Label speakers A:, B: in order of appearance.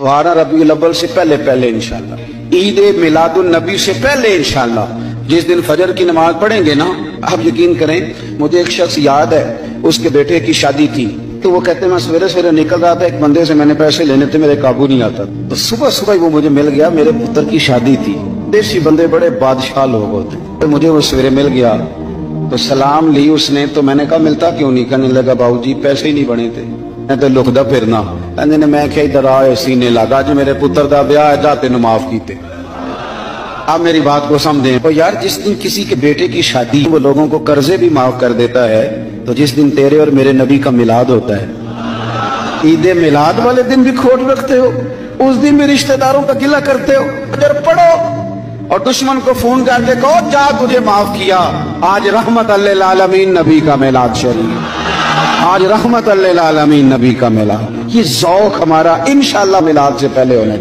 A: वारा रबीउल अव्वल से पहले इंशाल्लाह, ईद मिलादुन नबी से पहले इंशाल्लाह जिस दिन फजर की नमाज पढ़ेंगे ना, आप यकीन करें मुझे एक शख्स याद है, उसके बेटे की शादी थी, तो वो कहते मैं सवेरे सवेरे निकल रहा था, एक बंदे से मैंने पैसे लेने थे, मेरे काबू नहीं आता, तो सुबह सुबह वो मुझे मिल गया, मेरे पुत्र की शादी थी। देसी बंदे बड़े बादशाह लोग होते, तो मुझे वो सवेरे मिल गया, तो सलाम ली उसने, तो मैंने कहा मिलता क्यों नहीं? कहने लगा बाबूजी पैसे ही नहीं बने थे, मैं तो लुकदा फिरना। कहने ने मैं क्या इधर आए सीने लगा, आज मेरे पुत्र का ब्याह है, जाते न माफ कीते। आप मेरी बात को समझें। तो यार जिस दिन किसी के बेटे की शादी, वो लोगों को कर्जे भी माफ कर देता है, तो जिस दिन तेरे और मेरे नबी का मिलाद होता है, ईद मिलाद वाले दिन भी खोट रखते हो, उस दिन भी रिश्तेदारों का गिला करते हो। अगर पढ़ो और दुश्मन को फोन करके कहो जा तुझे माफ किया, आज रहमत लिल आलमीन नबी का मिलाद शरीफ, आज रहमत लिल आलमीन नबी का मिलाद। ये ज़ौक़ हमारा इंशाअल्लाह मिलाद से पहले होना।